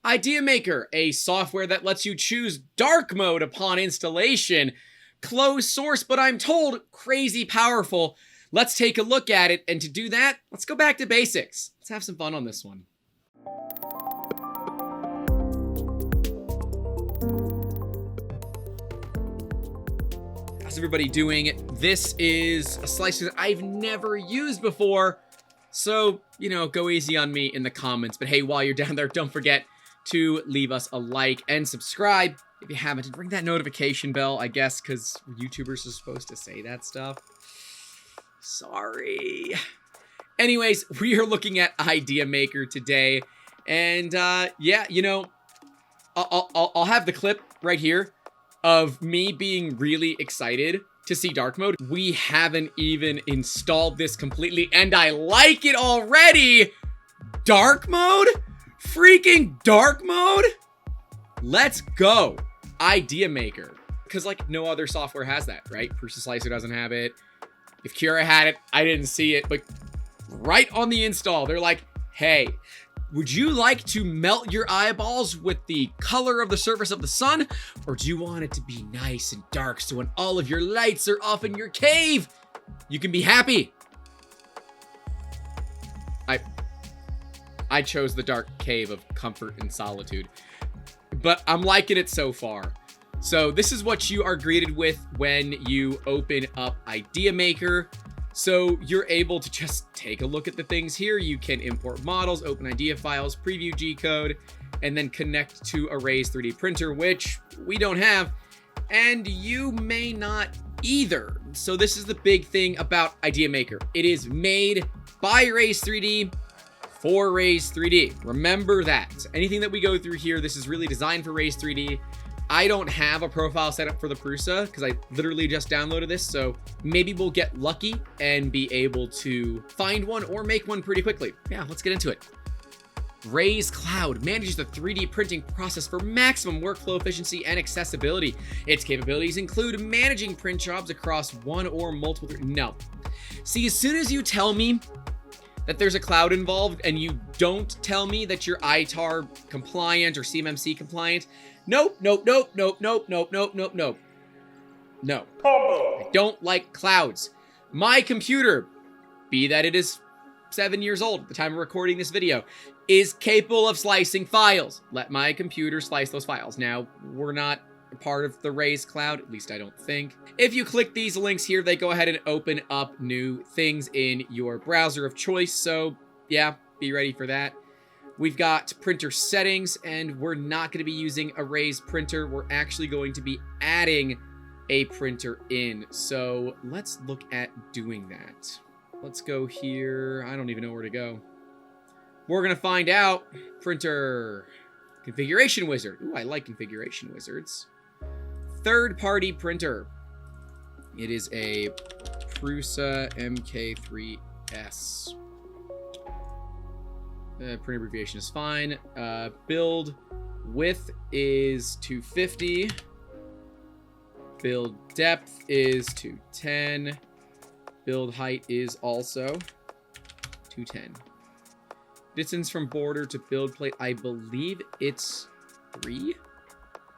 IdeaMaker, a software that lets you choose dark mode upon installation. Closed source, but I'm told crazy powerful. Let's take a look at it, and to do that, let's go back to basics. Let's have some fun on this one. How's everybody doing? This is a slicer that I've never used before, so, go easy on me in the comments. But hey, while you're down there, don't forget to leave us a like and subscribe if you haven't, and ring that notification bell, I guess, because YouTubers are supposed to say that stuff. Sorry. Anyways, we are looking at IdeaMaker today, and yeah, I'll have the clip right here of me being really excited to see dark mode. We haven't even installed this completely, and I like it already. Dark mode? Freaking dark mode? Let's go. IdeaMaker. Because no other software has that, right? Prusa Slicer doesn't have it. If Cura had it, I didn't see it, but right on the install, they're like, hey, would you like to melt your eyeballs with the color of the surface of the sun? Or do you want it to be nice and dark so when all of your lights are off in your cave, you can be happy? I chose the dark cave of comfort and solitude, but I'm liking it so far. So this is what you are greeted with when you open up IdeaMaker. So you're able to just take a look at the things here. You can import models, open idea files, preview G-code, and then connect to a Raise 3D printer, which we don't have, and you may not either. So this is the big thing about IdeaMaker. It is made by Raise 3D for Raise 3D. Remember that. So anything that we go through here, this is really designed for Raise 3D. I don't have a profile set up for the Prusa because I literally just downloaded this, so maybe we'll get lucky and be able to find one or make one pretty quickly. Yeah, let's get into it. Raise Cloud manages the 3D printing process for maximum workflow efficiency and accessibility. Its capabilities include managing print jobs across one or multiple... No. See, as soon as you tell me that there's a cloud involved and you don't tell me that you're ITAR compliant or CMMC compliant, nope. No. I don't like clouds. My computer, be that it is 7 years old at the time of recording this video, is capable of slicing files. Let my computer slice those files. Now, we're not part of the Raise Cloud, at least I don't think. If you click these links here, they go ahead and open up new things in your browser of choice. So yeah, be ready for that. We've got printer settings, and we're not going to be using a Raise printer. We're actually going to be adding a printer in. So let's look at doing that. Let's go here. I don't even know where to go. We're going to find out. Printer configuration wizard. Ooh, I like configuration wizards. Third-party printer. It is a Prusa MK3S. Print abbreviation is fine. Build width is 250. Build depth is 210. Build height is also 210. Distance from border to build plate, I believe it's 3.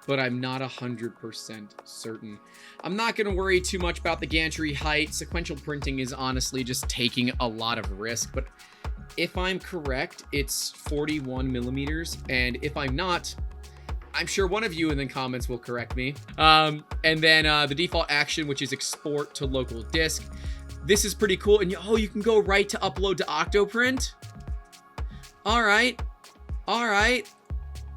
But I'm not 100% certain. I'm not going to worry too much about the gantry height. Sequential printing is honestly just taking a lot of risk, but if I'm correct, it's 41 millimeters, and if I'm not, I'm sure one of you in the comments will correct me. And then the default action, which is export to local disk. This is pretty cool, and you can go right to upload to Octoprint. All right.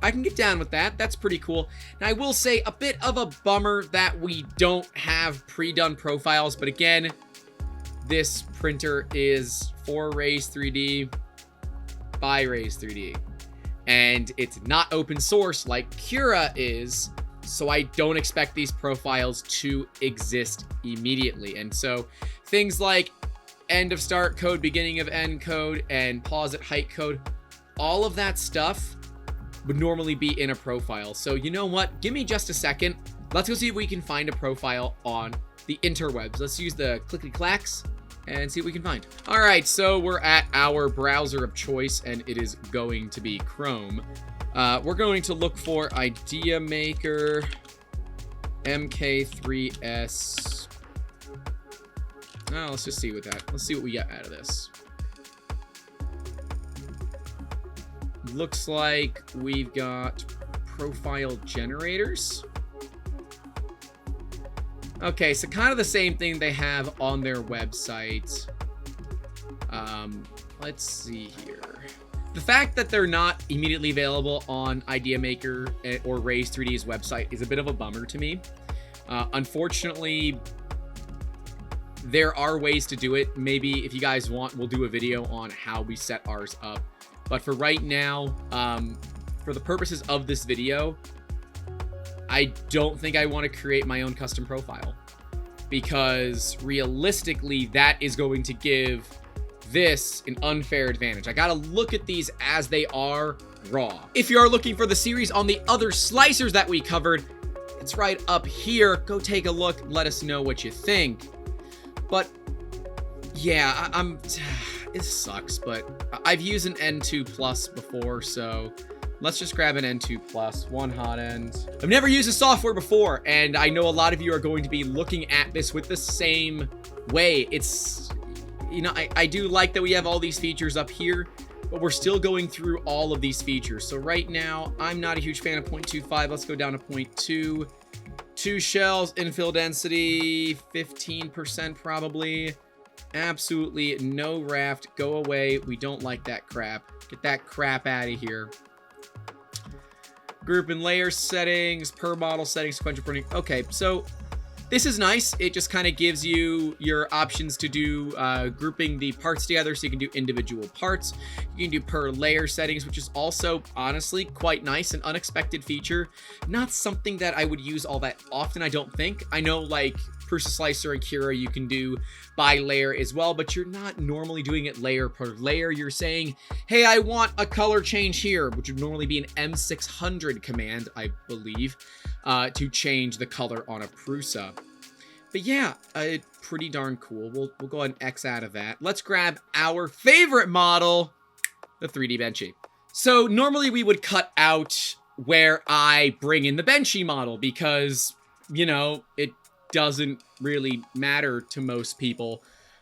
I can get down with that. That's pretty cool. Now, I will say a bit of a bummer that we don't have pre-done profiles, but again, this printer is for Raise 3D by Raise 3D, and it's not open source like Cura is, so I don't expect these profiles to exist immediately. And so things like end of start code, beginning of end code, and pause at height code, all of that stuff would normally be in a profile. So you know what? Give me just a second. Let's go see if we can find a profile on the interwebs. Let's use the clickety clacks and see what we can find. All right, so we're at our browser of choice, and it is going to be Chrome. We're going to look for IdeaMaker MK3S. Oh, let's just see let's see what we get out of this. Looks like we've got profile generators. Okay, so kind of the same thing they have on their website. Let's see here. The fact that they're not immediately available on IdeaMaker or Raise 3D's website is a bit of a bummer to me. Unfortunately, there are ways to do it. Maybe if you guys want, we'll do a video on how we set ours up. But for right now, for the purposes of this video, I don't think I want to create my own custom profile, because realistically, that is going to give this an unfair advantage. I gotta look at these as they are raw. If you are looking for the series on the other slicers that we covered, it's right up here. Go take a look. Let us know what you think. But yeah, it sucks, but I've used an N2 Plus before, so let's just grab an N2 Plus, one hot end. I've never used a software before, and I know a lot of you are going to be looking at this with the same way. It's, you know, I do like that we have all these features up here, but we're still going through all of these features. So right now, I'm not a huge fan of 0.25. Let's go down to 0.2. 2 shells, infill density, 15% probably. Absolutely no raft. Go away. We don't like that crap. Get that crap out of here. Group and layer settings, per model settings, sequential printing. Okay, so this is nice. It just kind of gives you your options to do grouping the parts together, so you can do individual parts. You can do per layer settings, which is also honestly quite nice, an unexpected feature. Not something that I would use all that often, I don't think. I know like Prusa Slicer and Cura you can do by layer as well, but you're not normally doing it layer per layer. You're saying, hey, I want a color change here, which would normally be an M600 command, I believe, to change the color on a Prusa. But yeah, pretty darn cool. We'll go ahead and X out of that. Let's grab our favorite model, the 3D Benchy. So normally we would cut out where I bring in the Benchy model because, you know, it doesn't really matter to most people.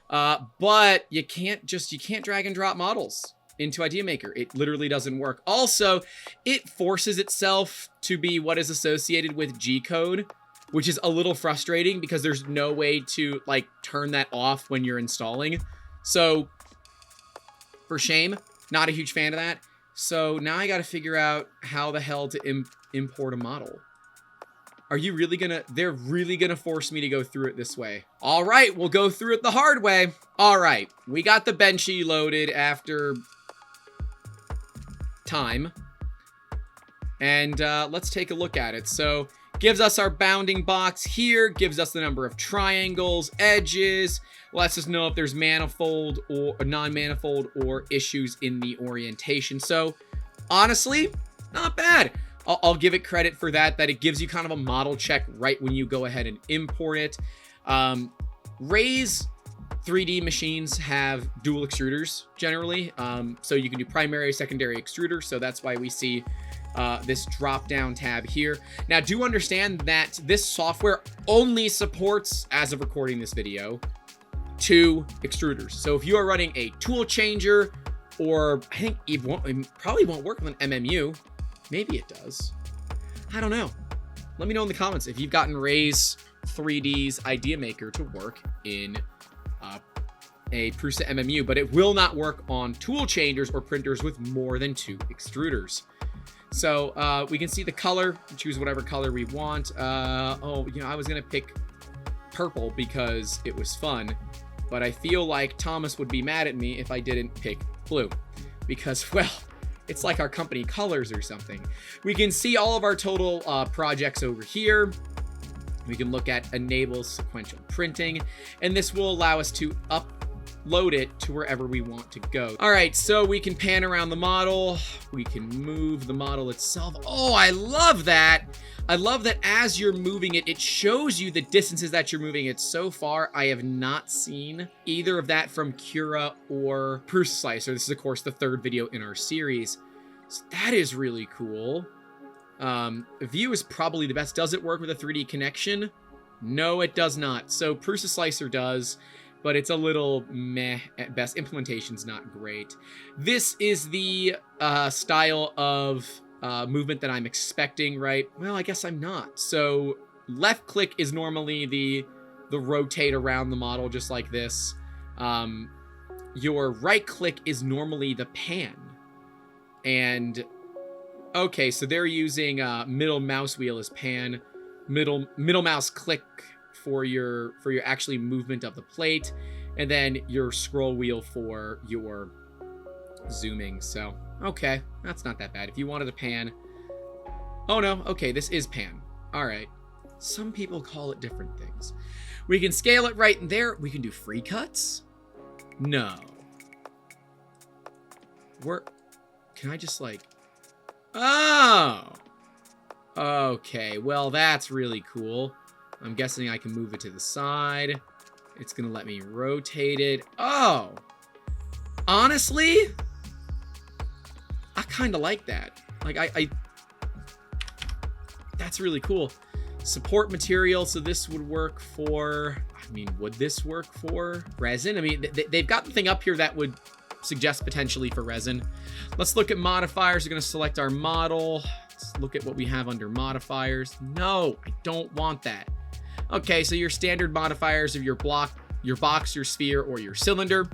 But you can't drag and drop models into IdeaMaker. It literally doesn't work. Also, it forces itself to be what is associated with G-code, which is a little frustrating because there's no way to like turn that off when you're installing. So for shame, not a huge fan of that. So now I got to figure out how the hell to import a model. Are you really gonna, they're really gonna force me to go through it this way. All right, we'll go through it the hard way. All right, we got the Benchy loaded after time. And let's take a look at it. So gives us our bounding box here, gives us the number of triangles, edges, lets us know if there's manifold or non-manifold or issues in the orientation. So honestly, not bad. I'll give it credit for that it gives you kind of a model check right when you go ahead and import it. Raise 3D machines have dual extruders generally. So you can do primary, secondary extruder. So that's why we see this drop down tab here. Now do understand that this software only supports, as of recording this video, 2 extruders. So if you are running a tool changer, or I think it probably won't work with an MMU. Maybe it does. I don't know. Let me know in the comments if you've gotten Raise 3D's IdeaMaker to work in a Prusa MMU, but it will not work on tool changers or printers with more than 2 extruders. So we can see the color, choose whatever color we want. Oh, you know, I was gonna pick purple because it was fun, but I feel like Thomas would be mad at me if I didn't pick blue because, well, it's like our company colors or something. We can see all of our total projects over here. We can look at enable sequential printing, and this will allow us to upload it to wherever we want to go. All right, so we can pan around the model. We can move the model itself. Oh, I love that. I love that as you're moving it, it shows you the distances that you're moving it. So far, I have not seen either of that from Cura or Prusa Slicer. This is, of course, the 3rd video in our series. So that is really cool. View is probably the best. Does it work with a 3D connection? No, it does not. So Prusa Slicer does, but it's a little meh at best. Implementation's not great. This is the style of movement that I'm expecting, right? Well, I guess I'm not. So left click is normally the rotate around the model, just like this. Your right click is normally the pan. And okay, so they're using middle mouse wheel as pan, middle mouse click for your actually movement of the plate, and then your scroll wheel for your zooming. So okay, that's not that bad. If you wanted a pan, oh no, okay, this is pan. All right, some people call it different things. We can scale it right in there. We can do free cuts. No, can I just like? Oh, okay, well, that's really cool. I'm guessing I can move it to the side. It's gonna let me rotate it. Oh, honestly, I kind of like that. Like, I that's really cool. Support material, so this would work for, I mean, would this work for resin? I mean, they've got the thing up here that would suggest potentially for resin. Let's look at modifiers. We're going to select our model. Let's look at what we have under modifiers. No, I don't want that. Okay, so your standard modifiers of your block, your box, your sphere, or your cylinder.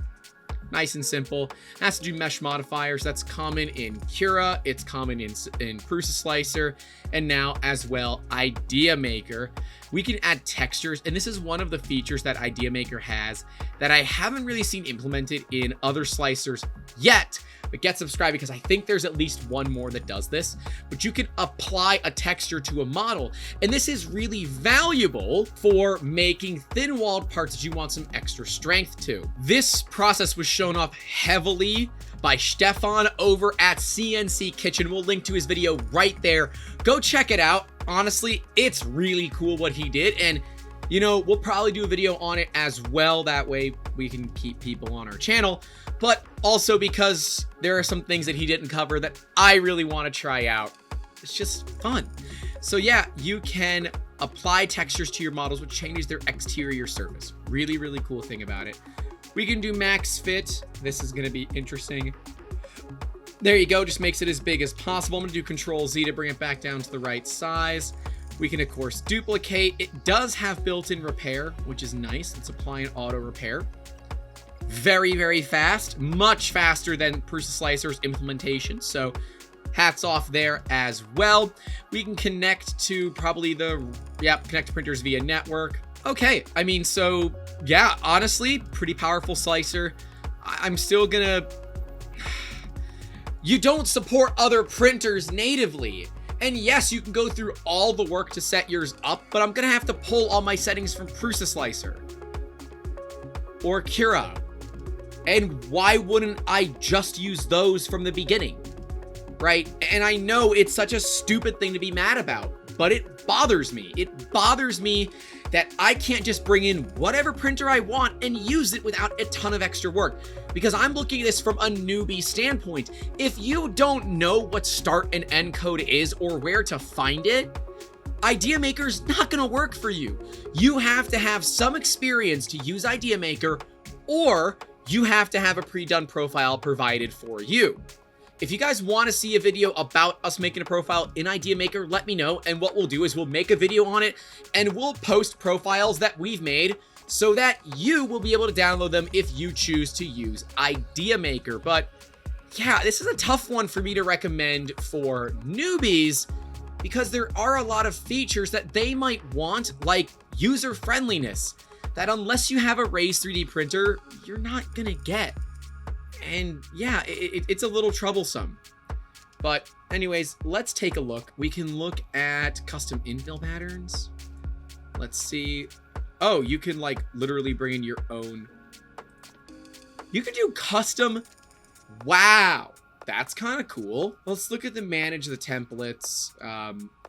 Nice and simple. It has to do mesh modifiers. That's common in Cura. It's common in Prusa Slicer. And now as well, IdeaMaker. We can add textures. And this is one of the features that IdeaMaker has that I haven't really seen implemented in other slicers yet. But get subscribed because I think there's at least one more that does this. But you can apply a texture to a model. And this is really valuable for making thin-walled parts that you want some extra strength to. This process was shown off heavily by Stefan over at CNC Kitchen. We'll link to his video right there. Go check it out. Honestly, it's really cool what he did. And you know, we'll probably do a video on it as well. That way we can keep people on our channel. But also because there are some things that he didn't cover that I really want to try out. It's just fun. So yeah, you can apply textures to your models, which changes their exterior surface. Really, really cool thing about it. We can do max fit. This is going to be interesting. There you go. Just makes it as big as possible. I'm going to do Control Z to bring it back down to the right size. We can, of course, duplicate. It does have built-in repair, which is nice. Let's apply an auto repair. Very, very fast. Much faster than Prusa Slicer's implementation. So hats off there as well. We can connect to probably connect to printers via network. Okay, I mean, so yeah, honestly, pretty powerful slicer. I'm still gonna... You don't support other printers natively. And yes, you can go through all the work to set yours up, but I'm going to have to pull all my settings from Prusa Slicer or Cura. And why wouldn't I just use those from the beginning, right? And I know it's such a stupid thing to be mad about, but it bothers me. It bothers me that I can't just bring in whatever printer I want and use it without a ton of extra work. Because I'm looking at this from a newbie standpoint. If you don't know what start and end code is or where to find it, IdeaMaker's not gonna work for you. You have to have some experience to use IdeaMaker, or you have to have a pre-done profile provided for you. If you guys want to see a video about us making a profile in IdeaMaker, let me know. And what we'll do is we'll make a video on it and we'll post profiles that we've made so that you will be able to download them if you choose to use IdeaMaker. But yeah, this is a tough one for me to recommend for newbies because there are a lot of features that they might want, like user friendliness, that unless you have a Raise 3D printer, you're not gonna get. And yeah, it's a little troublesome. But anyways, let's take a look. We can look at custom infill patterns. Let's see. Oh, you can like literally bring in your own. You can do custom. Wow, that's kind of cool. Let's look at the manage the templates.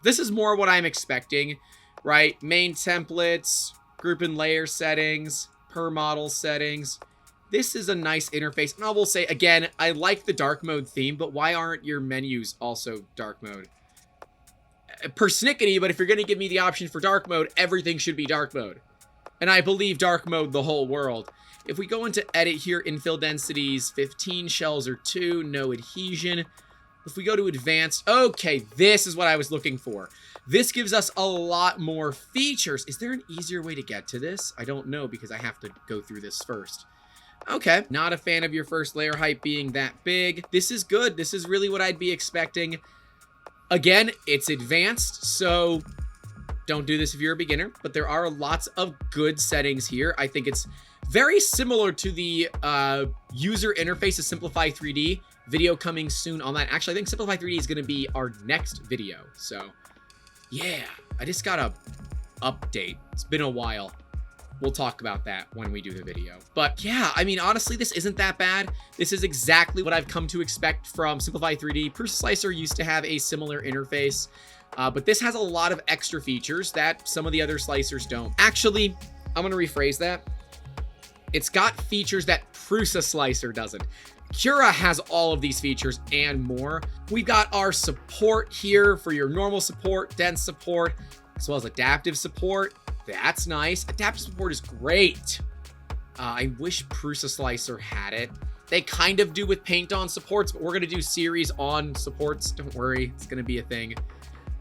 This is more what I'm expecting, right? Main templates, group and layer settings, per model settings. this is a nice interface. And I will say, again, I like the dark mode theme, but why aren't your menus also dark mode? Persnickety, but if you're going to give me the option for dark mode, everything should be dark mode. And I believe dark mode the whole world. If we go into edit here, infill densities, 15 shells or 2, no adhesion. If we go to advanced, okay, this is what I was looking for. This gives us a lot more features. Is there an easier way to get to this? I don't know because I have to go through this first. Okay, not a fan of your first layer height being that big. This is good. This is really what I'd be expecting. Again, it's advanced, so don't do this if you're a beginner, but there are lots of good settings here. I think it's very similar to the user interface of Simplify 3D. Video coming soon on that. Actually, I think Simplify 3D is going to be our next video. So, yeah, I just got a update. It's been a while. We'll talk about that when we do the video. But yeah, I mean, honestly, this isn't that bad. This is exactly what I've come to expect from Simplify 3D. Prusa Slicer used to have a similar interface, but this has a lot of extra features that some of the other slicers don't. Actually, I'm going to rephrase that. It's got features that Prusa Slicer doesn't. Cura has all of these features and more. We've got our support here for your normal support, dense support, as well as adaptive support. That's nice. Adaptive support is great. I wish Prusa Slicer had it. They kind of do with paint on supports, but we're going to do series on supports. Don't worry, it's going to be a thing.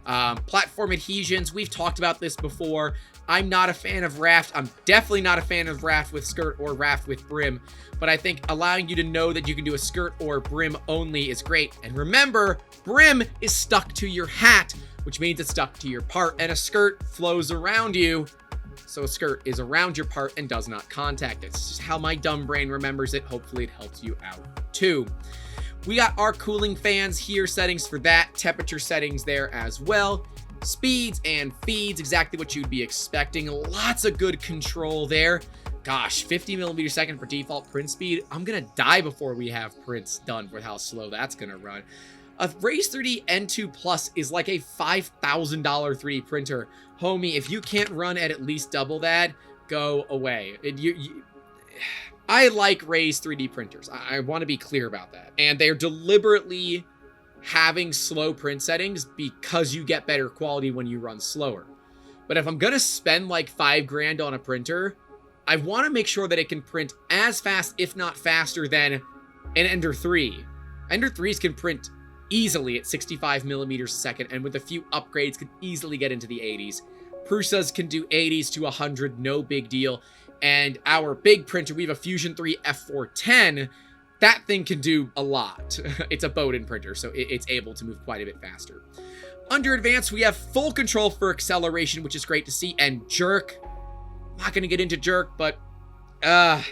Platform adhesions. We've talked about this before. I'm not a fan of raft. I'm definitely not a fan of raft with skirt or raft with brim, but I think allowing you to know that you can do a skirt or brim only is great. And remember, brim is stuck to your hat, which means it's stuck to your part, and a skirt flows around you. So a skirt is around your part and does not contact it. It's just how my dumb brain remembers it. Hopefully it helps you out too. We got our cooling fans here, settings for that, temperature settings there as well. Speeds and feeds, exactly what you'd be expecting. Lots of good control there. Gosh, 50 millimeters a second for default print speed. I'm gonna die before we have prints done with how slow that's gonna run. A Raise 3D N2 Plus is like a $5,000 3D printer. Homie, if you can't run at least double that, go away. I like Raise 3D printers. I want to be clear about that. And they're deliberately having slow print settings because you get better quality when you run slower. But if I'm going to spend like $5 grand on a printer, I want to make sure that it can print as fast, if not faster, than an Ender 3. Ender 3s can print easily at 65 millimeters a second, and with a few upgrades could easily get into the 80s. Prusas can do 80s to 100, no big deal. And our big printer, we have a Fusion 3 F410. That thing can do a lot. It's a Bowden printer, so it's able to move quite a bit faster. Under advanced, we have full control for acceleration, which is great to see, and jerk. I'm not going to get into jerk, but I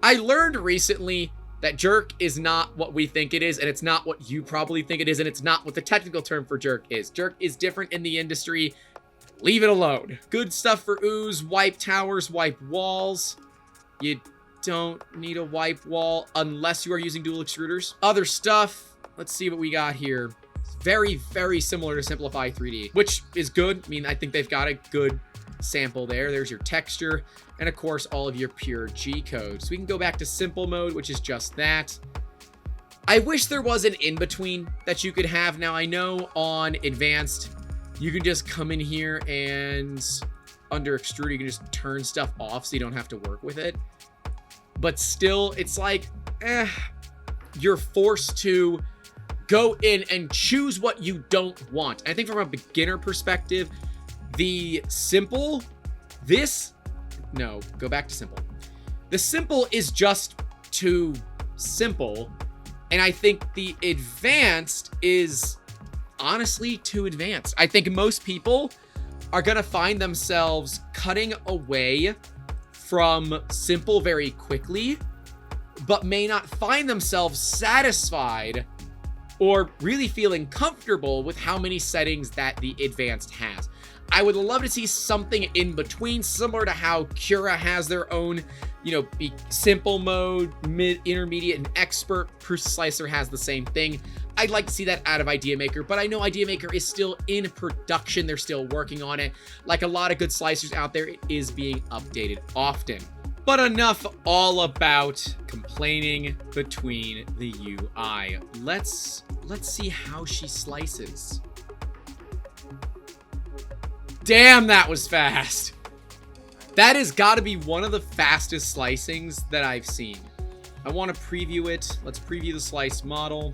learned recently that jerk is not what we think it is, and it's not what you probably think it is, and it's not what the technical term for jerk is. Jerk is different in the industry. Leave it alone. Good stuff for ooze, wipe towers, wipe walls. You don't need a wipe wall unless you are using dual extruders. Other stuff, let's see what we got here. It's very, very similar to Simplify 3D, which is good. I mean, I think they've got a good sample there. There's your texture, and of course, all of your pure G codes. So we can go back to simple mode, which is just that. I wish there was an in-between that you could have. Now, I know on advanced, you can just come in here and under extrude, you can just turn stuff off so you don't have to work with it. But still, it's like, you're forced to go in and choose what you don't want. I think from a beginner perspective, the simple, go back to simple. The simple is just too simple. And I think the advanced is honestly too advanced. I think most people are going to find themselves cutting away from simple very quickly, but may not find themselves satisfied or really feeling comfortable with how many settings that the advanced has. I would love to see something in between, similar to how Cura has their own, simple mode, mid, intermediate, and expert. Prusa Slicer has the same thing. I'd like to see that out of IdeaMaker, but I know IdeaMaker is still in production. They're still working on it. Like a lot of good slicers out there, it is being updated often. But enough all about complaining between the UI. Let's see how she slices. Damn, that was fast. That has got to be one of the fastest slicings that I've seen. I want to preview it. Let's preview the slice model.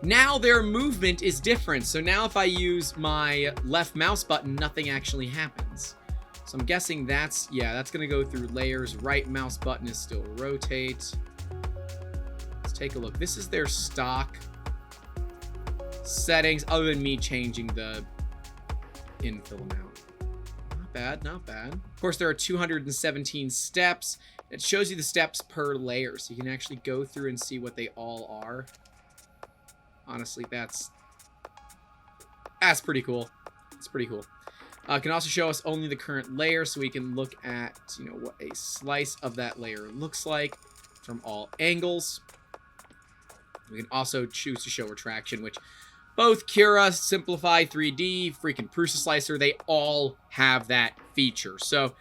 Now their movement is different. So now if I use my left mouse button, nothing actually happens. So I'm guessing that's going to go through layers. Right mouse button is still rotate. Let's take a look. This is their stock settings, other than me changing the infill amount. Not bad, not bad. Of course, there are 217 steps. It shows you the steps per layer, so you can actually go through and see what they all are. Honestly, that's pretty cool. It's pretty cool. It can also show us only the current layer, so we can look at, what a slice of that layer looks like from all angles. We can also choose to show retraction, which both Cura, Simplify, 3D, freaking Prusa Slicer, they all have that feature. So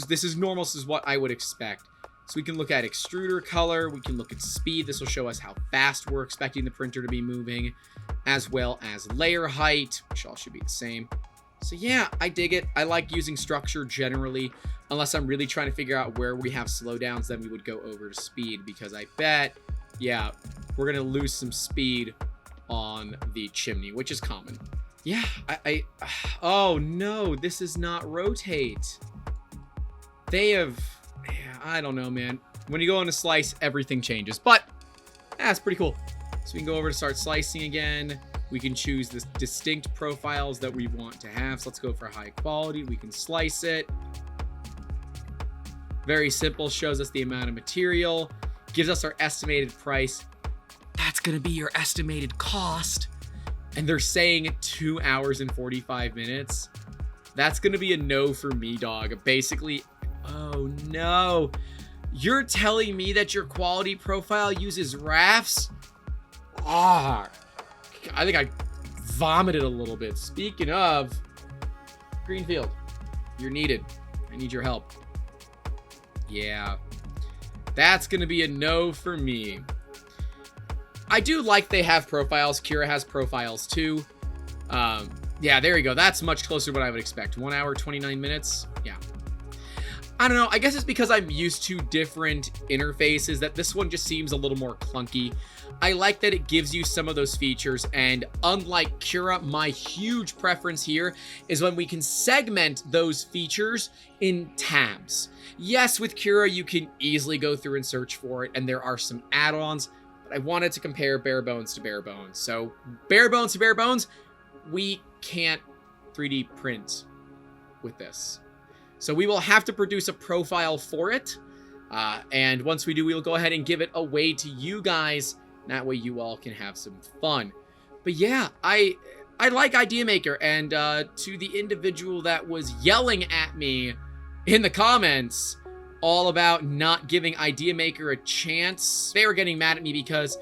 this is normal. This is what I would expect. So we can look at extruder color. We can look at speed. This will show us how fast we're expecting the printer to be moving, as well as layer height, which all should be the same. So yeah, I dig it. I like using structure generally, unless I'm really trying to figure out where we have slowdowns, then we would go over to speed, because I bet, yeah, we're going to lose some speed on the chimney, which is common. Yeah, oh no, this is not rotate. They have, yeah, I don't know, man. When you go on a slice, everything changes, but that's pretty cool. So we can go over to start slicing again. We can choose the distinct profiles that we want to have. So let's go for high quality. We can slice it. Very simple, shows us the amount of material, gives us our estimated price. That's gonna be your estimated cost. And they're saying 2 hours and 45 minutes. That's gonna be a no for me, dog. Basically, oh no. You're telling me that your quality profile uses rafts? Ah, I think I vomited a little bit. Speaking of, Greenfield, you're needed. I need your help. Yeah, that's gonna be a no for me. I do like they have profiles. Cura has profiles too. Yeah, there you go. That's much closer to what I would expect. 1 hour, 29 minutes. Yeah. I don't know. I guess it's because I'm used to different interfaces that this one just seems a little more clunky. I like that it gives you some of those features, and unlike Cura, my huge preference here is when we can segment those features in tabs. Yes, with Cura, you can easily go through and search for it, and there are some add-ons, but I wanted to compare bare bones to bare bones. So bare bones to bare bones, we can't 3D print with this. So we will have to produce a profile for it. And once we do, we'll go ahead and give it away to you guys. That way you all can have some fun. But yeah, I like IdeaMaker. And to the individual that was yelling at me in the comments all about not giving IdeaMaker a chance, they were getting mad at me because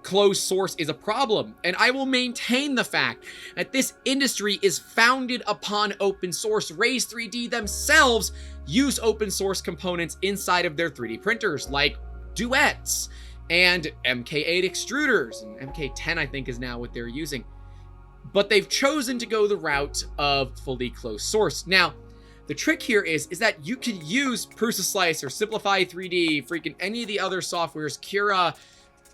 closed source is a problem. And I will maintain the fact that this industry is founded upon open source. Raise 3D themselves use open source components inside of their 3D printers, like duets and MK8 extruders, and MK10 I think is now what they're using. But they've chosen to go the route of fully closed source. Now, the trick here is that you can use Prusa Slicer, Simplify 3D, freaking any of the other softwares, Cura,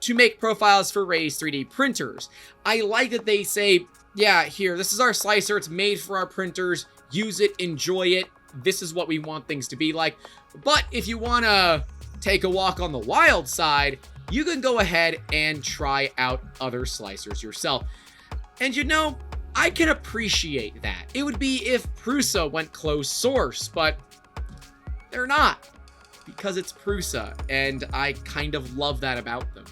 to make profiles for Raise 3D printers. I like that they say, yeah, here, this is our slicer. It's made for our printers. Use it, enjoy it. This is what we want things to be like. But if you want to take a walk on the wild side, you can go ahead and try out other slicers yourself. And you know, I can appreciate that. It would be if Prusa went closed source, but they're not, because it's Prusa, and I kind of love that about them.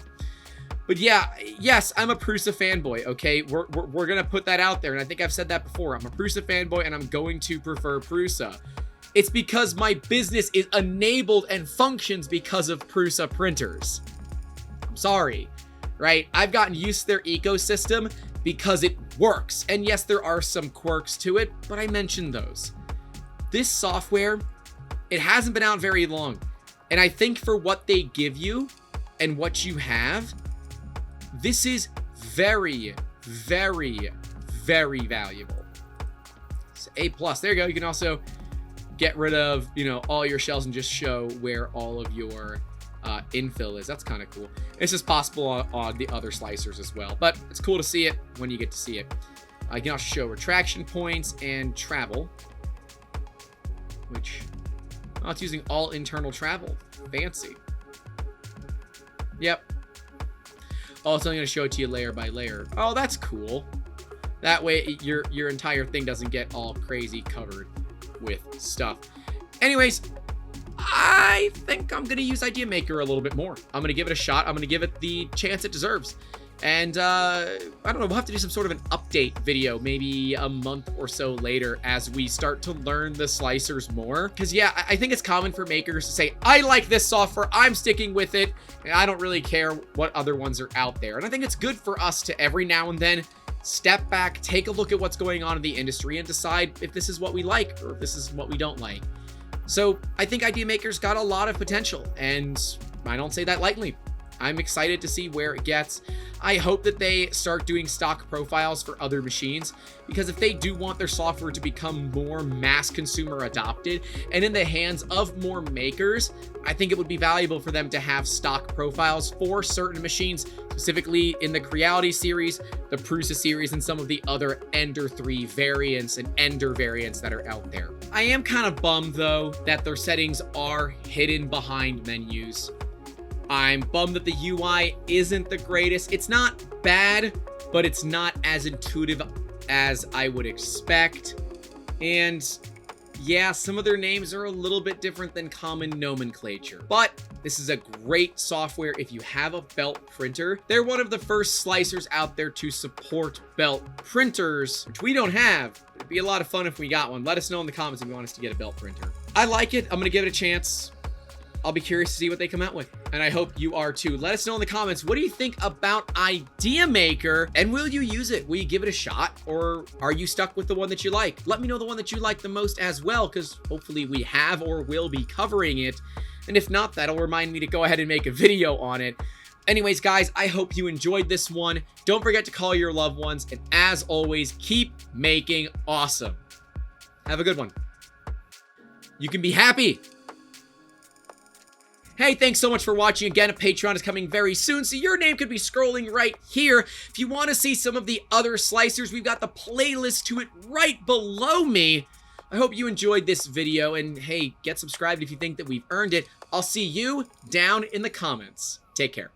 But yeah, yes, I'm a Prusa fanboy, okay? We're going to put that out there, and I think I've said that before. I'm a Prusa fanboy, and I'm going to prefer Prusa. It's because my business is enabled and functions because of Prusa printers. I'm sorry, right? I've gotten used to their ecosystem because it works. And yes, there are some quirks to it, but I mentioned those. This software It hasn't been out very long. And I think for what they give you and what you have, this is very, very, very valuable. It's A+. There you go. You can also get rid of, you know, all your shells and just show where all of your infill is. That's kind of cool. This is possible on the other slicers as well, but it's cool to see it when you get to see it. You can also show retraction points and travel, which, oh, it's using all internal travel. Fancy. Yep. Also, I'm going to show it to you layer by layer. Oh, that's cool. That way, your entire thing doesn't get all crazy covered with stuff. Anyways, I think I'm going to use IdeaMaker a little bit more. I'm going to give it a shot. I'm going to give it the chance it deserves. And I don't know, we'll have to do some sort of an update video maybe a month or so later as we start to learn the slicers more. Because yeah, I think it's common for makers to say, I like this software, I'm sticking with it, and I don't really care what other ones are out there. And I think it's good for us to every now and then step back, take a look at what's going on in the industry, and decide if this is what we like or if this is what we don't like. So I think IdeaMaker's got a lot of potential, and I don't say that lightly. I'm excited to see where it gets. I hope that they start doing stock profiles for other machines, because if they do want their software to become more mass consumer adopted and in the hands of more makers, I think it would be valuable for them to have stock profiles for certain machines, specifically in the Creality series, the Prusa series, and some of the other Ender 3 variants and Ender variants that are out there. I am kind of bummed though that their settings are hidden behind menus. I'm bummed that the UI isn't the greatest. It's not bad, but it's not as intuitive as I would expect. And yeah, some of their names are a little bit different than common nomenclature. But this is a great software if you have a belt printer. They're one of the first slicers out there to support belt printers, which we don't have. It'd be a lot of fun if we got one. Let us know in the comments if you want us to get a belt printer. I like it. I'm going to give it a chance. I'll be curious to see what they come out with, and I hope you are too. Let us know in the comments, what do you think about IdeaMaker, and will you use it? Will you give it a shot, or are you stuck with the one that you like? Let me know the one that you like the most as well, because hopefully we have or will be covering it, and if not, that'll remind me to go ahead and make a video on it. Anyways, guys, I hope you enjoyed this one. Don't forget to call your loved ones, and as always, keep making awesome. Have a good one. You can be happy. Hey, thanks so much for watching. Again, a Patreon is coming very soon, so your name could be scrolling right here. If you want to see some of the other slicers, we've got the playlist to it right below me. I hope you enjoyed this video, and hey, get subscribed if you think that we've earned it. I'll see you down in the comments. Take care.